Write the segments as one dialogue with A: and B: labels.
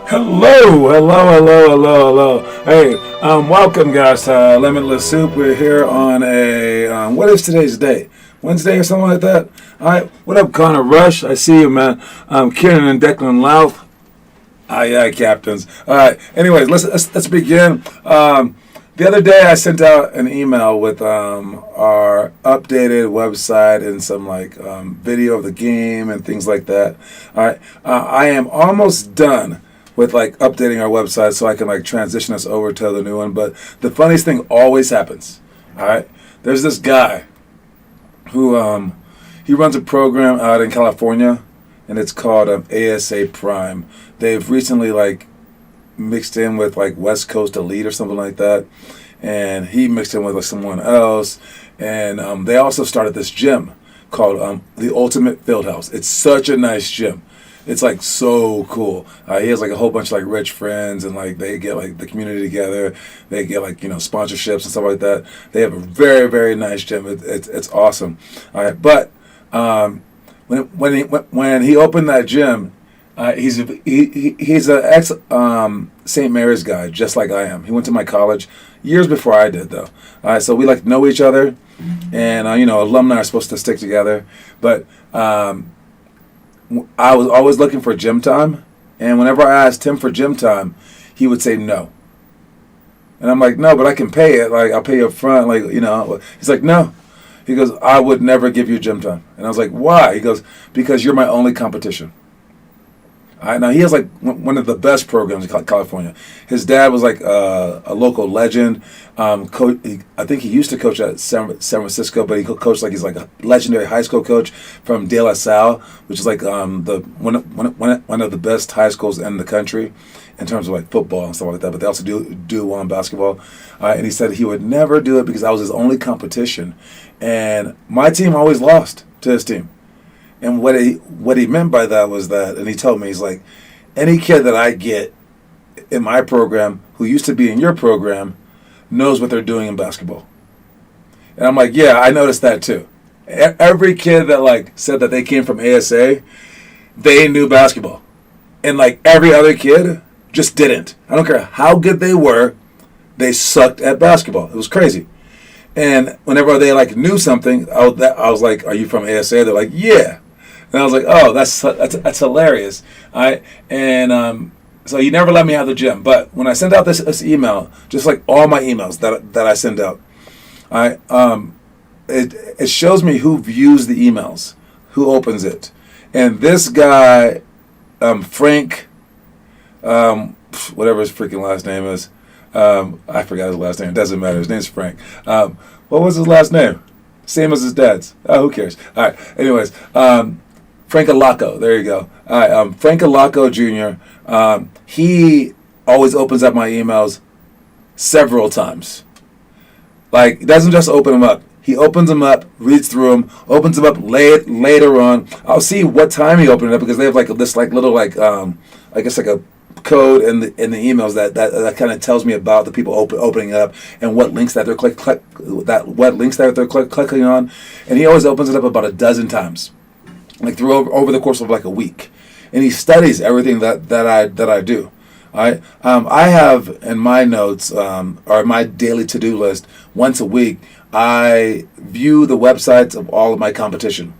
A: Hello, hello, hello, hello, hello. Hey, welcome guys to Limitless Soup. We're here on a, what is today's date? Wednesday or something like that? Alright, what up Connor Rush? I see you, man. Kieran and Declan Louth. Aye, aye, captains. Alright, anyways, let's begin. The other day I sent out an email with our updated website and some video of the game and things like that. Alright, I am almost done with updating our website so I can transition us over to the new one. But the funniest thing always happens. All right, there's this guy who he runs a program out in California, and it's called ASA Prime. They've recently mixed in with West Coast Elite or something like that, and he mixed in with someone else, and they also started this gym called the Ultimate Field House. It's such a nice gym. It's so cool. He has a whole bunch of rich friends, and they get the community together. They get sponsorships and stuff like that. They have a very, very nice gym. It's awesome. All right, but when he opened that gym, he's an ex St. Mary's guy, just like I am. He went to my college years before I did, though. So we know each other, and alumni are supposed to stick together, but. I was always looking for gym time, and whenever I asked him for gym time, he would say no. And I'm like, no, but I can pay it. I'll pay you up front. He's like, no. He goes, I would never give you gym time. And I was like, why? He goes, because you're my only competition. Now he has one of the best programs in California. His dad was a local legend. I think he used to coach at San Francisco, but he coached he's a legendary high school coach from De La Salle, which is one of the best high schools in the country in terms of football and stuff like that. But they also do basketball. And he said he would never do it because I was his only competition, and my team always lost to his team. And what he meant by that was that, and he told me, he's like, any kid that I get in my program who used to be in your program knows what they're doing in basketball. And I'm like, yeah, I noticed that too. Every kid that said that they came from ASA, they knew basketball. And every other kid just didn't. I don't care how good they were, they sucked at basketball. It was crazy. And whenever they knew something, I was like, are you from ASA? They're like, yeah. And I was like, oh, that's hilarious. All right. And so he never let me have the gym. But when I sent out this email, just all my emails that I send out, it shows me who views the emails, who opens it. And this guy, Frank, whatever his freaking last name is, I forgot his last name. It doesn't matter. His name's Frank. What was his last name? Same as his dad's. Oh, who cares? All right. Anyways, Frank Alaco. There you go. All right. Frank Alaco Jr. He always opens up my emails several times. He doesn't just open them up. He opens them up, reads through them, opens them up later on. I'll see what time he opened it up because they have this little I guess a code in the emails that kind of tells me about the people opening up and what links that they're clicking on, and he always opens it up about a dozen times, through over the course of a week, and he studies everything that I do. All right, I have in my notes or my daily to-do list once a week. I view the websites of all of my competition.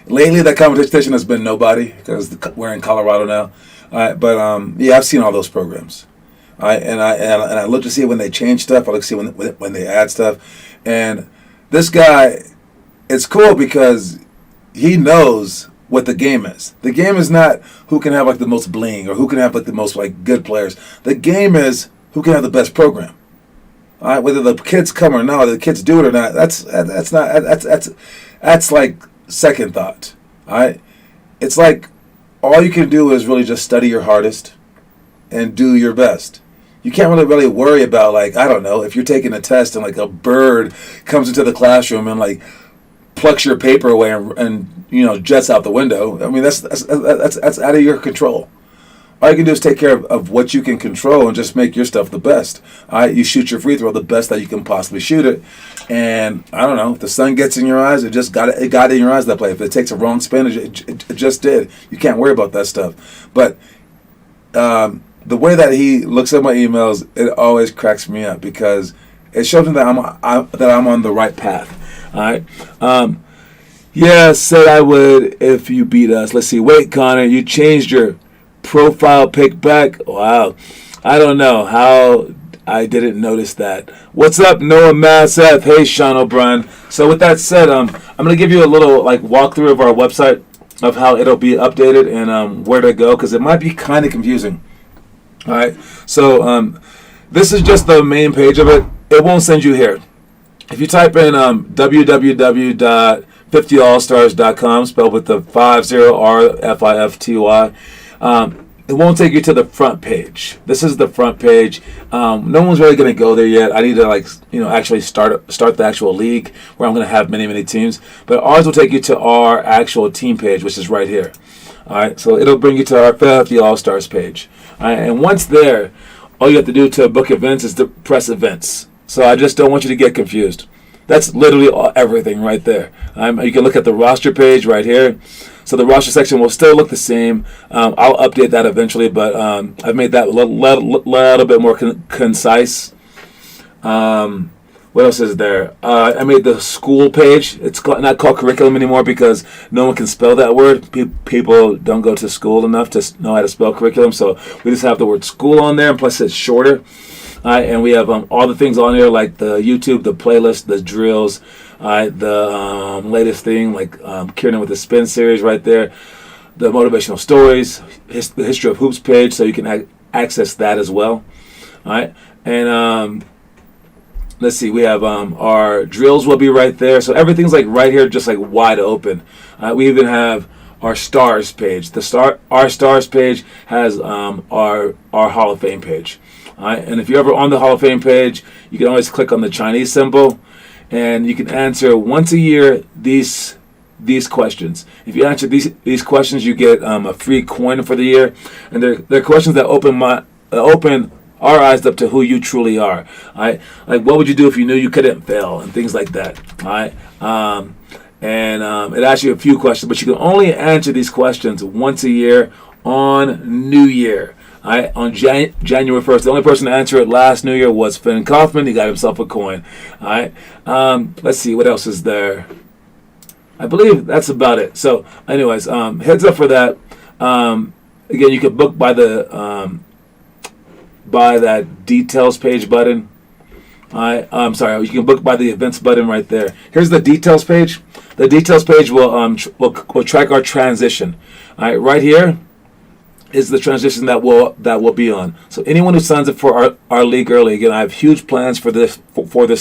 A: Lately, that competition has been nobody because we're in Colorado now. But yeah, I've seen all those programs. And I look to see when they change stuff. I look to see when they add stuff. And this guy, it's cool because he knows what the game is. The game is not who can have the most bling or who can have the most good players. The game is who can have the best program. All right, whether the kids come or not, the kids do it or not. That's second thought. All right, it's all you can do is really just study your hardest and do your best. You can't really worry about I don't know, if you're taking a test and a bird comes into the classroom and plucks your paper away and jets out the window. I mean that's out of your control. All you can do is take care of what you can control and just make your stuff the best. All right, you shoot your free throw the best that you can possibly shoot it. And I don't know, if the sun gets in your eyes, it got in your eyes that play. If it takes a wrong spin, it just did. You can't worry about that stuff. But the way that he looks at my emails, it always cracks me up because it shows me that I'm on the right path. All right. Yeah, said I would if you beat us. Let's see. Wait, Connor, you changed your profile pic back? Wow. I don't know how I didn't notice that. What's up, Noah Masseth? Hey, Sean O'Brien. So with that said, I'm gonna give you a little walkthrough of our website of how it'll be updated and where to go because it might be kind of confusing. All right. So this is just the main page of it. It won't send you here. If you type in www.50allstars.com, spelled with the 50RFIFTY, it won't take you to the front page. This is the front page. No one's really going to go there yet. I need to actually start the actual league where I'm going to have many teams. But ours will take you to our actual team page, which is right here. All right, so it'll bring you to our 50 All-Stars page. All right, and once there, all you have to do to book events is to press events. So I just don't want you to get confused. That's literally everything right there. You can look at the roster page right here. So the roster section will still look the same. I'll update that eventually, but I've made that a little bit more concise. What else is there? I made the school page. It's not called curriculum anymore because no one can spell that word. People don't go to school enough to know how to spell curriculum, so we just have the word school on there, and plus it's shorter. And we have all the things on here like the YouTube, the playlist, the drills, the latest thing like Kieran with the spin series right there, the motivational stories, the history of hoops page, so you can access that as well. All right, and let's see, we have our drills will be right there, so everything's like right here, just like wide open. We even have our stars page. Our stars page has our Hall of Fame page. All right, and if you're ever on the Hall of Fame page, you can always click on the Chinese symbol, and you can answer once a year these questions. If you answer these questions, you get a free coin for the year, and they're questions that open our eyes up to who you truly are. All right, like what would you do if you knew you couldn't fail, and things like that. All right, and it asks you a few questions, but you can only answer these questions once a year on New Year. All right, on January 1st. The only person to answer it last New Year was Finn Kaufman. He got himself a coin. All right. Let's see. What else is there? I believe that's about it. So, anyways, heads up for that. Again, you can book by the by that details page button. All right. I'm sorry. You can book by the events button right there. Here's the details page. The details page will track our transition. All right. Right here is the transition that will be on. So anyone who signs up for our league early, again, I have huge plans for this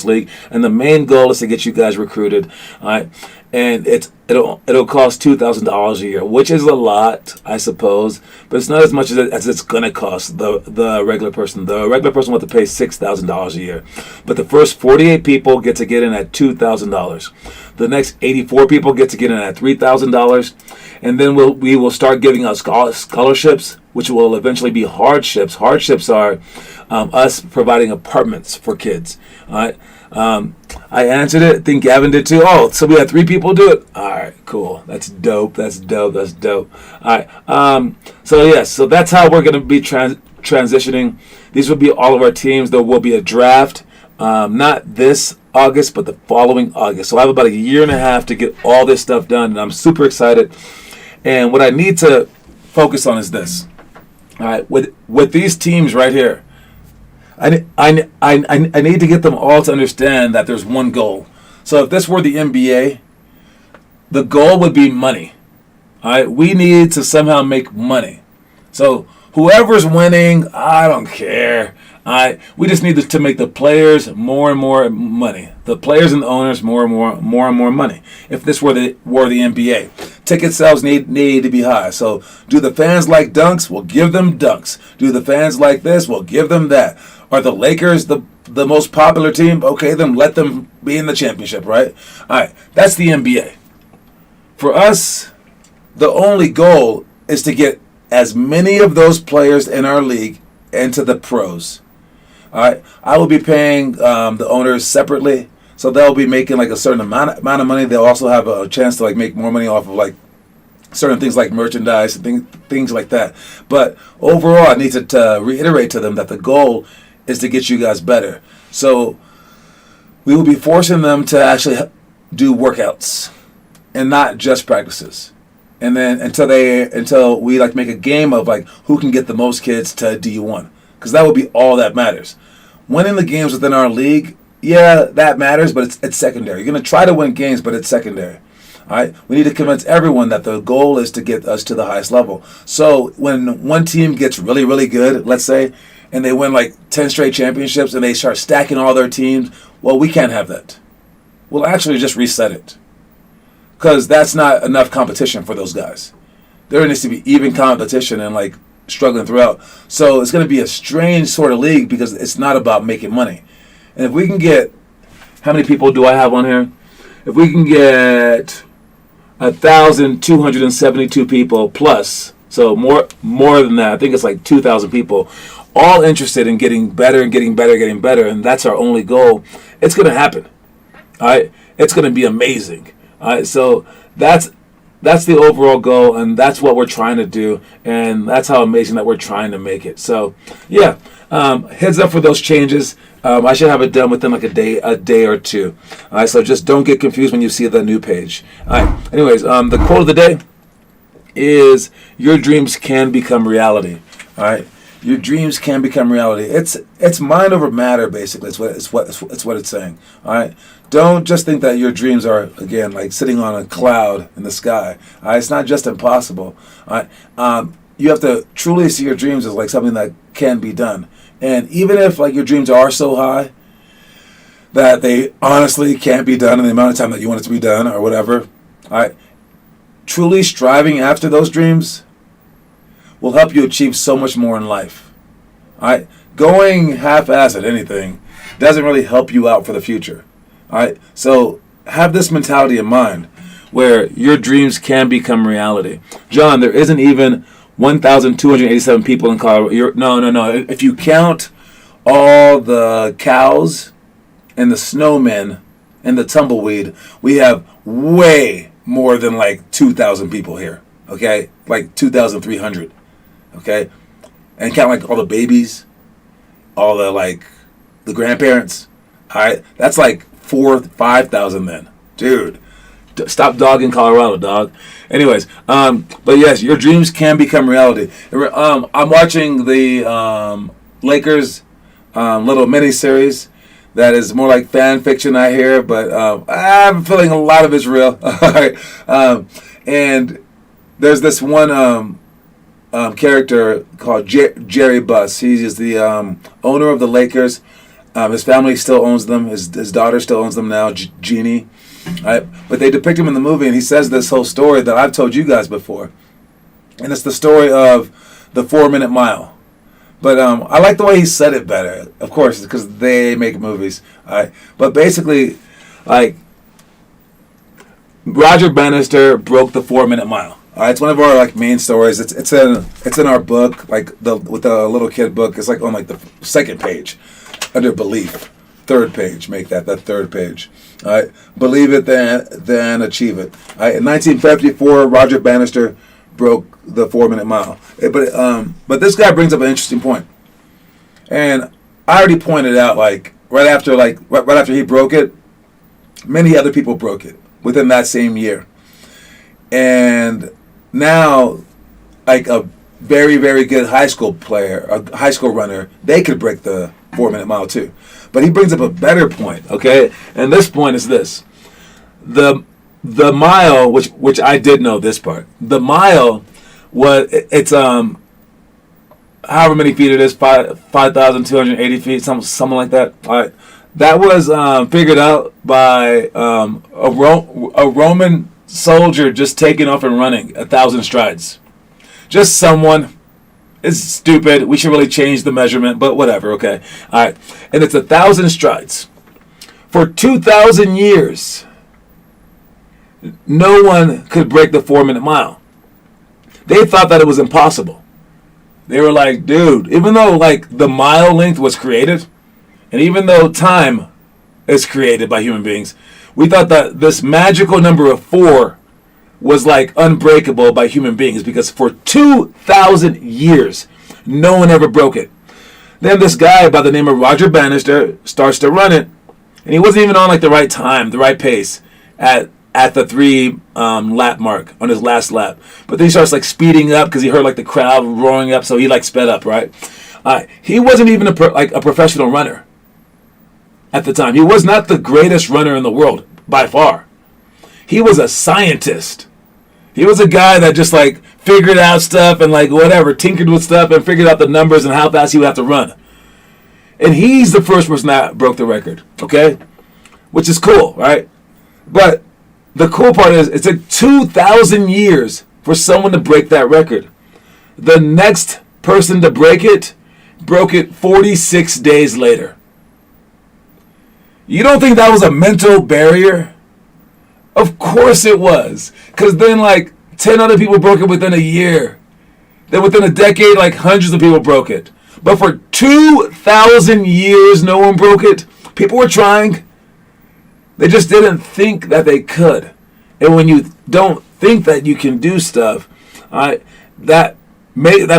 A: league, and the main goal is to get you guys recruited. All right, and it'll cost $2,000 a year, which is a lot, I suppose, but it's not as much as it's gonna cost the regular person. The regular person will have to pay $6,000 a year, but the first 48 people get to get in at $2,000. The next 84 people get to get in at $3,000, and then we will start giving out scholarships, which will eventually be hardships. Hardships are us providing apartments for kids. All right. I answered it. I think Gavin did too. Oh, so we had 3 people do it. All right, cool. That's dope. All right. So yes, so that's how we're going to be transitioning. These will be all of our teams. There will be a draft. Not this August, but the following August. So I have about a year and a half to get all this stuff done, and I'm super excited. And what I need to focus on is this. All right, with these teams right here, I need to get them all to understand that there's one goal. So if this were the NBA, the goal would be money. All right, we need to somehow make money. So whoever's winning, I don't care. All right, we just need to make the players more and more money. The players and the owners more and more money. If this were the NBA, ticket sales need to be high. So do the fans like dunks? We'll give them dunks. Do the fans like this? We'll give them that. Are the Lakers the most popular team? Okay, then let them be in the championship, right? All right, that's the NBA. For us, the only goal is to get as many of those players in our league into the pros. All right, I will be paying the owners separately, so they'll be making like a certain amount of money. They'll also have a chance to like make more money off of like certain things like merchandise and things like that. But overall, I need to reiterate to them that the goal is to get you guys better. So we will be forcing them to actually do workouts and not just practices. And then until we like make a game of like who can get the most kids to D1, because that will be all that matters. Winning the games within our league, yeah, that matters, but it's secondary. You're going to try to win games, but it's secondary. All right, we need to convince everyone that the goal is to get us to the highest level. So when one team gets really, really good, let's say, and they win like 10 straight championships and they start stacking all their teams, well, we can't have that. We'll actually just reset it, because that's not enough competition for those guys. There needs to be even competition and like struggling throughout. So it's going to be a strange sort of league because it's not about making money. And if we can get, how many people do I have on here? If we can get 1,272 people plus, so more than that, I think it's like 2,000 people, all interested in getting better and getting better, and that's our only goal. It's going to happen. All right, it's going to be amazing. All right, so that's the overall goal, and that's what we're trying to do, and that's how amazing that we're trying to make it. So, yeah, heads up for those changes. I should have it done within like a day or two. All right, so just don't get confused when you see the new page. All right, anyways, the quote of the day is, your dreams can become reality. All right, your dreams can become reality. It's mind over matter, basically. It's what it's saying. All right, don't just think that your dreams are, again, like sitting on a cloud in the sky. All right, it's not just impossible. All right, you have to truly see your dreams as like something that can be done. And even if like your dreams are so high that they honestly can't be done in the amount of time that you want it to be done or whatever, all right, truly striving after those dreams will help you achieve so much more in life. All right, going half-assed at anything doesn't really help you out for the future. All right, so have this mentality in mind where your dreams can become reality. John, there isn't even 1,287 people in Colorado. No. If you count all the cows and the snowmen and the tumbleweed, we have way more than like 2,000 people here. Okay, like 2,300. Okay, and count like all the babies, all the like the grandparents. All right, that's like 4,000-5,000 then, dude. Stop dogging Colorado, dog. Anyways, but yes, your dreams can become reality. I'm watching the Lakers little mini series that is more like fan fiction, I hear, but I'm feeling a lot of it's real. And there's this one character called Jerry Buss. He is the owner of the Lakers. His family still owns them. His daughter still owns them now, Jeannie. Right? But they depict him in the movie, and he says this whole story that I've told you guys before. And it's the story of the 4-minute mile. But I like the way he said it better, of course, because they make movies. Right? But basically, like, Roger Bannister broke the 4-minute mile. All right? It's one of our like main stories. It's in our book, like with the little kid book. It's like on like the second page under belief. Third page, make that third page. All right, believe it, then achieve it. All right, in 1954, Roger Bannister broke the 4-minute mile. But this guy brings up an interesting point, and I already pointed out like right after he broke it, many other people broke it within that same year, and now like a very, very good high school player, a high school runner, they could break the 4-minute mile too. But he brings up a better point, okay? And this point is this. The mile, which I did know this part. The mile it's however many feet it is, 5,280 feet, something like that. All right. That was figured out by a Roman soldier just taking off and running 1,000 strides. Just someone. It's stupid. We should really change the measurement, but whatever, okay. All right. And it's 1,000 strides. For 2,000 years, no one could break the 4-minute mile. They thought that it was impossible. They were like, dude, even though like the mile length was created, and even though time is created by human beings, we thought that this magical number of 4 was like unbreakable by human beings because for 2,000 years, no one ever broke it. Then this guy by the name of Roger Bannister starts to run it, and he wasn't even on like the right time, the right pace at the 3 lap mark on his last lap. But then he starts like speeding up because he heard like the crowd roaring up, so he like sped up, right? He wasn't even a professional runner at the time. He was not the greatest runner in the world by far. He was a scientist. He was a guy that just like figured out stuff and like whatever, tinkered with stuff and figured out the numbers and how fast he would have to run. And he's the first person that broke the record, okay? Which is cool, right? But the cool part is it took 2,000 years for someone to break that record. The next person to break it broke it 46 days later. You don't think that was a mental barrier? Of course it was. Because then like 10 other people broke it within a year. Then within a decade, like hundreds of people broke it. But for 2,000 years, no one broke it. People were trying. They just didn't think that they could. And when you don't think that you can do stuff, that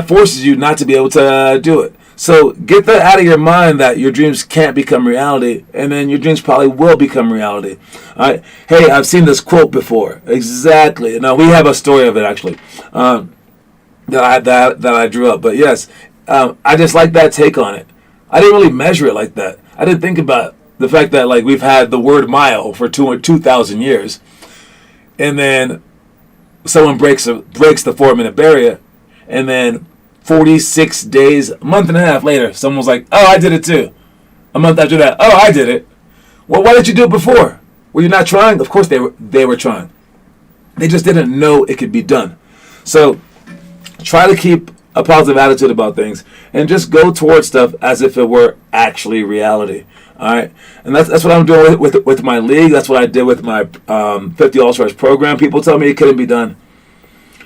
A: forces you not to be able to do it. So get that out of your mind that your dreams can't become reality, and then your dreams probably will become reality. All right. Hey, I've seen this quote before. Exactly. Now we have a story of it actually that I drew up. But yes, I just like that take on it. I didn't really measure it like that. I didn't think about the fact that like we've had the word mile for 2,000 years, and then someone breaks the 4-minute barrier, and then 46 days, a month and a half later, someone's like, oh, I did it too. A month after that, oh, I did it. Well, why did you do it before? Were you not trying? Of course they were trying. They just didn't know it could be done. So try to keep a positive attitude about things and just go towards stuff as if it were actually reality. All right, and that's what I'm doing with my league. That's what I did with my 50 All-Stars program. People tell me it couldn't be done.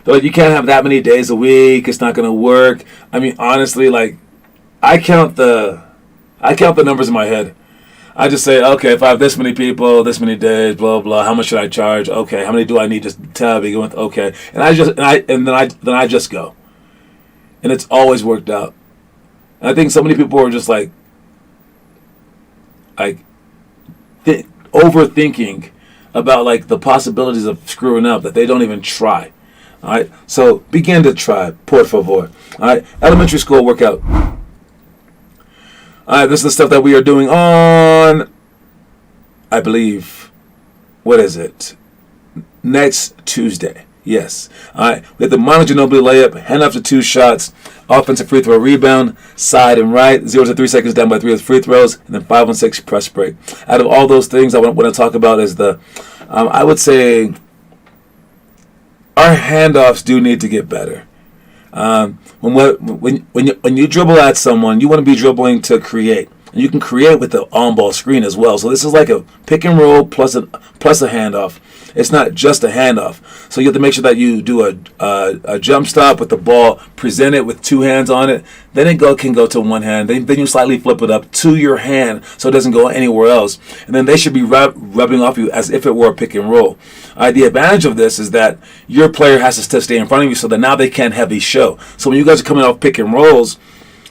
A: They're like, you can't have that many days a week. It's not going to work. I mean, honestly, like, I count the numbers in my head. I just say, okay, if I have this many people, this many days, blah blah, how much should I charge? Okay, how many do I need to begin with? Okay, and then I just go, and it's always worked out. And I think so many people are just like overthinking about like the possibilities of screwing up that they don't even try. All right, so begin to try, por favor. All right, elementary school workout. All right, this is the stuff that we are doing on, I believe, what is it? Next Tuesday. Yes. All right, we have the Manu Ginobili layup, hand off to 2 shots, offensive free throw rebound, side and right, 0 to 3 seconds down by 3 with free throws, and then 5 on 6 press break. Out of all those things, I want to talk about is the, I would say, our handoffs do need to get better. When you dribble at someone, you want to be dribbling to create. And you can create with the on-ball screen as well. So this is like a pick and roll plus a handoff. It's not just a handoff. So you have to make sure that you do a jump stop with the ball, present it with 2 hands on it. Then it can go to 1 hand. Then you slightly flip it up to your hand so it doesn't go anywhere else. And then they should be rubbing off you as if it were a pick and roll. The advantage of this is that your player has to stay in front of you so that now they can't heavy show. So when you guys are coming off pick and rolls,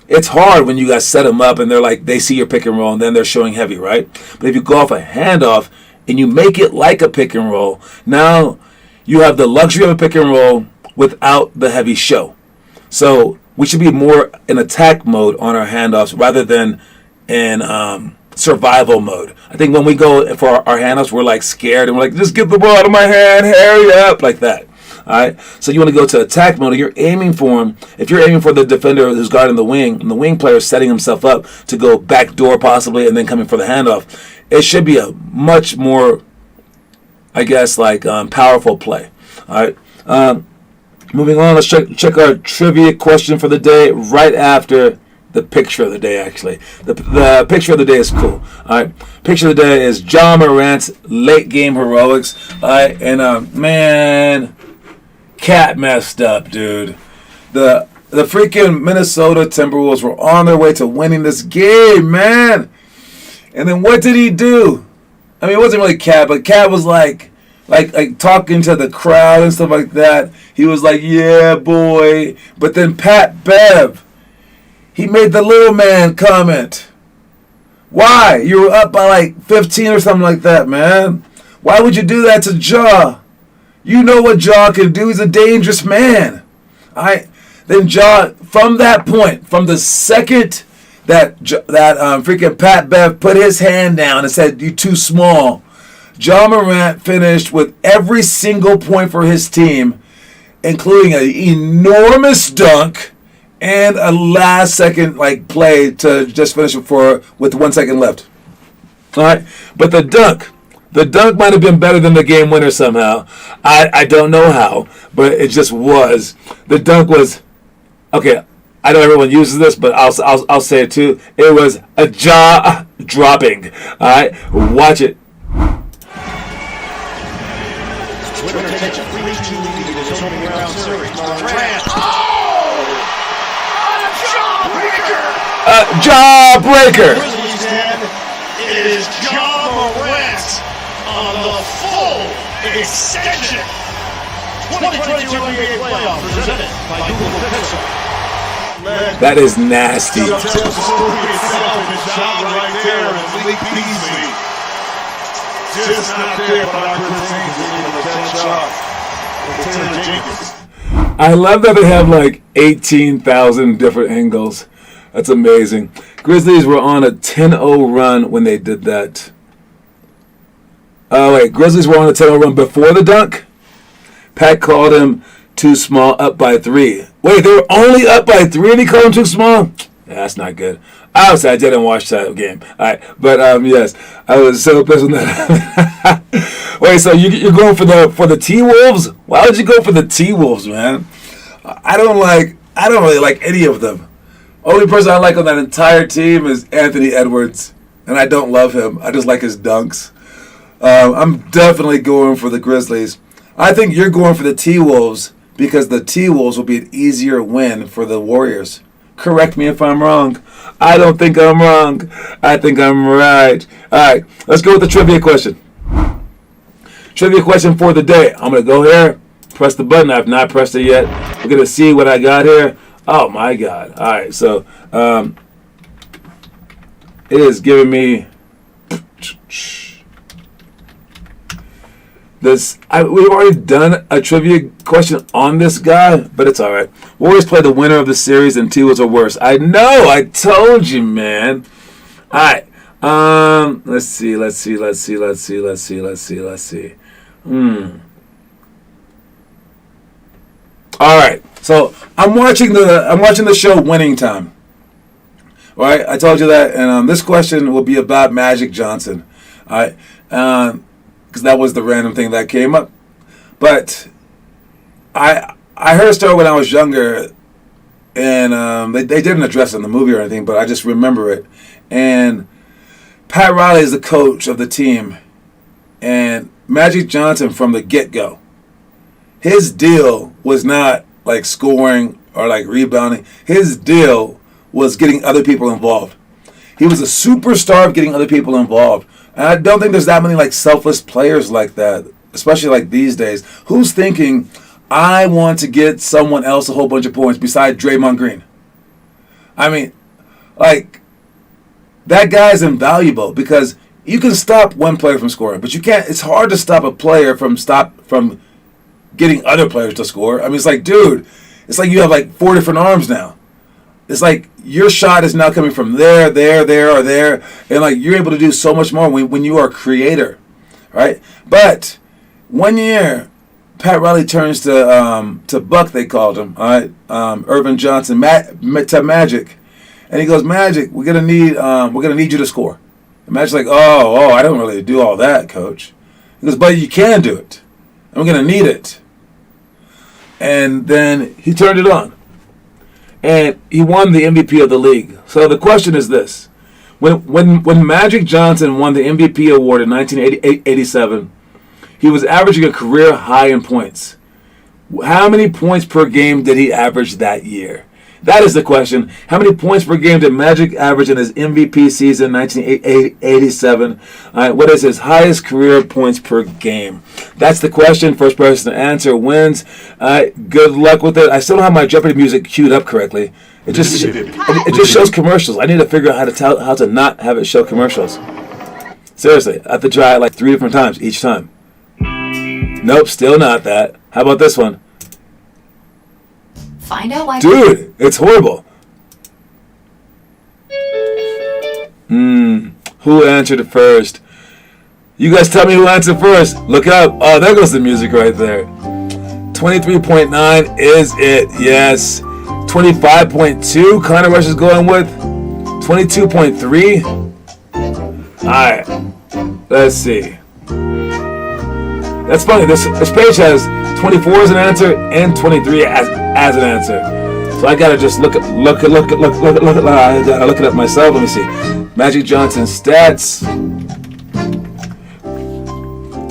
A: it's hard when you guys set them up and they see your pick and roll and then they're showing heavy, right? But if you go off a handoff and you make it like a pick and roll, now you have the luxury of a pick and roll without the heavy show. So we should be more in attack mode on our handoffs rather than in survival mode. I think when we go for our handoffs, we're like scared and we're like, just get the ball out of my hand, hurry up, like that. All right, so you want to go to attack mode. You're aiming for him. If you're aiming for the defender who's guarding the wing, and the wing player is setting himself up to go back door possibly, and then coming for the handoff, it should be a much more, I guess, powerful play. All right, moving on. Let's check our trivia question for the day right after the picture of the day. Actually, the picture of the day is cool. All right, picture of the day is Ja Morant's late game heroics. All right, and man. Cat messed up, dude. The freaking Minnesota Timberwolves were on their way to winning this game, man. And then what did he do? I mean, it wasn't really Cat, but Cat was like like talking to the crowd and stuff like that. He was like, "Yeah, boy." But then Pat Bev, he made the little man comment. Why? You were up by like 15 or something like that, man. Why would you do that to Ja? You know what Ja can do. He's a dangerous man. Then Ja, from that point, from the second that freaking Pat Bev put his hand down and said, "You too small," Ja Morant finished with every single point for his team, including an enormous dunk and a last second play to just finish it with 1 second left. All right, but the dunk might have been better than the game winner somehow. I don't know how, but it just was. The dunk was okay. I know everyone uses this, but I'll say it too. It was a jaw dropping. All right, watch it. Jawbreaker.
B: It is Ja Morant on the full extension. 2022 NBA playoff presented by Google Pixel.
A: That is nasty.
B: Tells the story itself and it's shot right there and Malik Beasley. Just not there, but I pertains to the 10 shot. Taylor Jenkins.
A: I love that they have like 18,000 different angles. That's amazing. Grizzlies were on a 10-0 run when they did that. Oh, wait. Grizzlies were on a 10-0 run before the dunk? Pat called him too small, up by 3. Wait, they were only up by 3 and he called him too small? Yeah, that's not good. Obviously, I didn't watch that game. All right. But, yes, I was so pissed when that. Wait, so you're going for the T-Wolves? Why would you go for the T-Wolves, man? I don't really like any of them. Only person I like on that entire team is Anthony Edwards, and I don't love him. I just like his dunks. I'm definitely going for the Grizzlies. I think you're going for the T-Wolves because the T-Wolves will be an easier win for the Warriors. Correct me if I'm wrong. I don't think I'm wrong. I think I'm right. All right, let's go with the trivia question. Trivia question for the day. I'm going to go here, press the button. I have not pressed it yet. We're going to see what I got here. Oh, my God. All right, so it is giving me this. We've already done a trivia question on this guy, but it's all right. Warriors play the winner of the series, and T-Wolves are worse. I know. I told you, man. All right. Let's see. All right. So I'm watching the show Winning Time. All right, I told you that, and this question will be about Magic Johnson. All right, because that was the random thing that came up. But I heard a story when I was younger, and they didn't address it in the movie or anything, but I just remember it. And Pat Riley is the coach of the team, and Magic Johnson from the get-go, his deal was not like scoring or like rebounding. His deal was getting other people involved. He was a superstar of getting other people involved. And I don't think there's that many like selfless players like that, especially like these days. Who's thinking, I want to get someone else a whole bunch of points besides Draymond Green? I mean, like, that guy's invaluable because you can stop one player from scoring, but you can't. It's hard to stop a player from getting other players to score. I mean, it's like, dude, it's like you have like 4 different arms now. It's like your shot is now coming from there, or there, and like you're able to do so much more when you are a creator, right? But 1 year, Pat Riley turns to Buck, they called him, all right, Irvin Johnson, to Magic, and he goes, Magic, we're gonna need you to score. And Magic's like, oh, I don't really do all that, coach. He goes, but you can do it, and we're gonna need it. And then he turned it on. And he won the MVP of the league. So the question is this. When Magic Johnson won the MVP award in 1987, he was averaging a career high in points. How many points per game did he average that year? That is the question. How many points per game did Magic average in his MVP season, 1987? What is his highest career points per game? That's the question. First person to answer wins. Good luck with it. I still don't have my Jeopardy music queued up correctly. It just shows commercials. I need to figure out how to not have it show commercials. Seriously, I have to try it like 3 different times each time. Nope, still not that. How about this one?
C: Find out why.
A: Dude, it's horrible. Who answered it first? You guys tell me who answered first. Look up. Oh, there goes the music right there. 23.9 is it. Yes. 25.2. Connor Rush is going with 22.3. All right. Let's see. That's funny. This page has 24 as an answer and 23 as an answer. So I gotta just look it up myself. Let me see. Magic Johnson stats.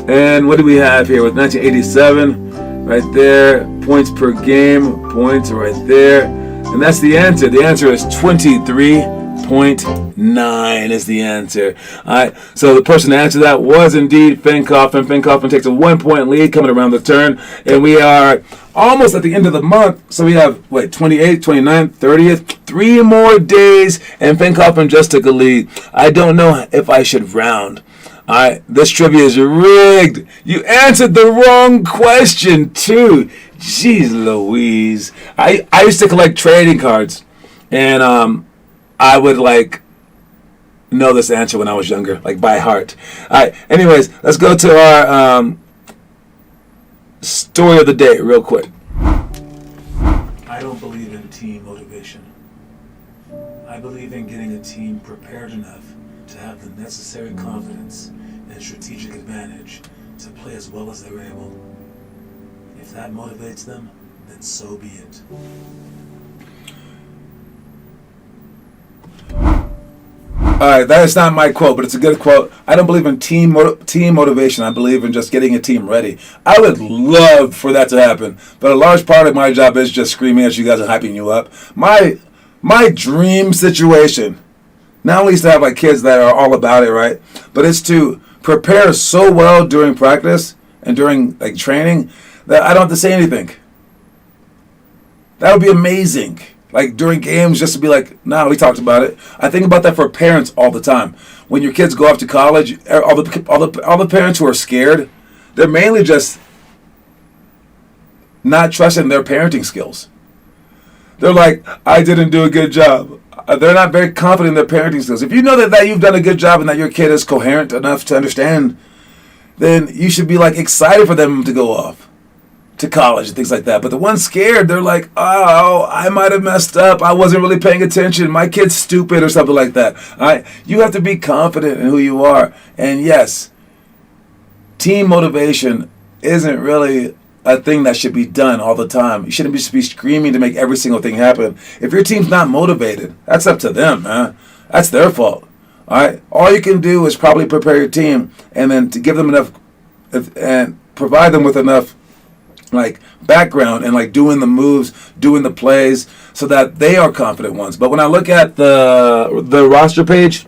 A: And what do we have here with 1987 right there? Points per game. Points right there. And that's the answer. The answer is 23.9 is the answer. All right. So the person to answer that was indeed Finn Kaufman. Finn Kaufman takes a 1-point lead coming around the turn. And we are almost at the end of the month. So we have, 28th, 29th, 30th. 3 more days. And Finn Kaufman just took a lead. I don't know if I should round. All right. This trivia is rigged. You answered the wrong question, too. Jeez Louise. I used to collect trading cards. And I would know this answer when I was younger, by heart. All right. Anyways, let's go to our story of the day real quick. I don't believe in team motivation. I believe in getting a team prepared enough to have the necessary confidence and strategic advantage to play as well as they're able. If that motivates them, then so be it. Alright, that is not my quote, but it's a good quote. I don't believe in team motivation. I believe in just getting a team ready. I would love for that to happen, but a large part of my job is just screaming at you guys and hyping you up. My dream situation, not only is to have kids that are all about it, right? But it's to prepare so well during practice and during training that I don't have to say anything. That would be amazing. During games, just to be nah, we talked about it. I think about that for parents all the time. When your kids go off to college, all the parents who are scared, they're mainly just not trusting their parenting skills. They're I didn't do a good job. They're not very confident in their parenting skills. If you know that you've done a good job and that your kid is coherent enough to understand, then you should be excited for them to go off to college and things like that. But the ones scared, they're oh, I might have messed up. I wasn't really paying attention. My kid's stupid or something like that. All right? You have to be confident in who you are. And yes, team motivation isn't really a thing that should be done all the time. You shouldn't just be screaming to make every single thing happen. If your team's not motivated, that's up to them, man. That's their fault. All right? All you can do is probably prepare your team and then to give them enough and provide them with enough background and doing the moves, doing the plays, so that they are confident ones. But when I look at the roster page,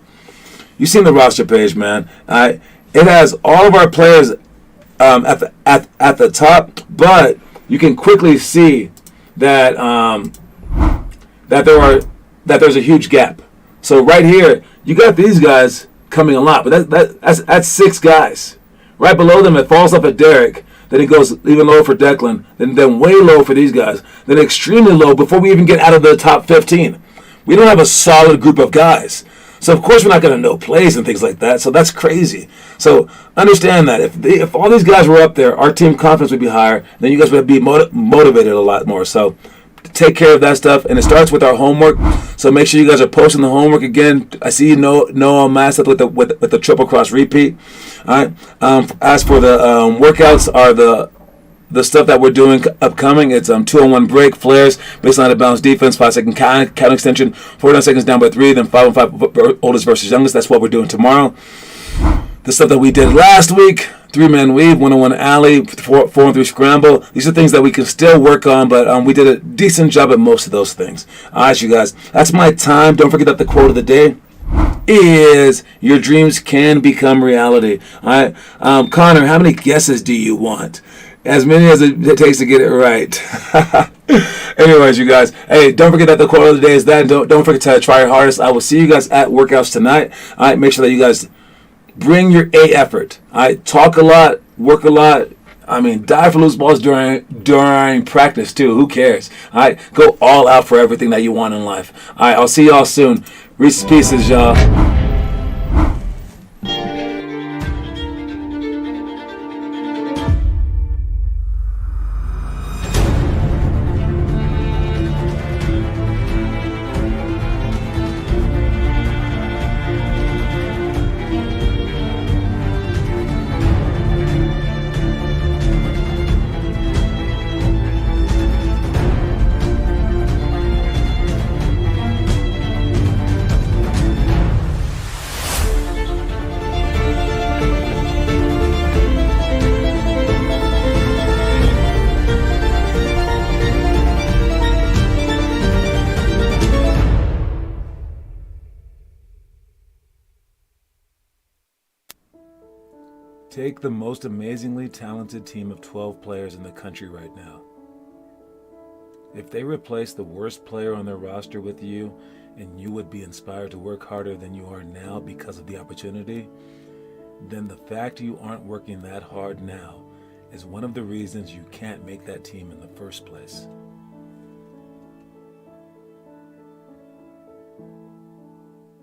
A: you've seen the roster page, man. It has all of our players at the top, but you can quickly see that there's a huge gap. So right here, you got these guys coming a lot, but that's 6 guys. Right below them, it falls up at Derek. Then it goes even lower for Declan. Then way low for these guys. Then extremely low before we even get out of the top 15. We don't have a solid group of guys. So, of course, we're not going to know plays and things like that. So that's crazy. So understand that. If all these guys were up there, our team confidence would be higher. Then you guys would be motivated a lot more. So take care of that stuff. And it starts with our homework. So make sure you guys are posting the homework again. I see you know masked up with the triple cross repeat. All right. As for the workouts, are the stuff that we're doing upcoming. It's 2-on-1 break, flares, baseline out of bounds defense, 5-second count extension, 49 seconds down by 3, then 5-on-5 oldest versus youngest. That's what we're doing tomorrow. the stuff that we did last week, 3-man weave, 1-on-1 alley, 4-on-3 scramble. These are things that we can still work on, but we did a decent job at most of those things. All right, you guys, that's my time. Don't forget that the quote of the day is your dreams can become reality. All right, Connor, how many guesses do you want? As many as it takes to get it right. Anyways, you guys, hey, don't forget that the quote of the day is that. Don't forget to try your hardest. I will see you guys at workouts tonight. All right, make sure that you guys bring your A effort. All right, talk a lot, work a lot. I mean, dive for loose balls during practice too. Who cares? All right, go all out for everything that you want in life. All right, I'll see y'all soon. Reese's Pieces, y'all. Take the most amazingly talented team of 12 players in the country right now. If they replace the worst player on their roster with you, and you would be inspired to work harder than you are now because of the opportunity, then the fact you aren't working that hard now is one of the reasons you can't make that team in the first place.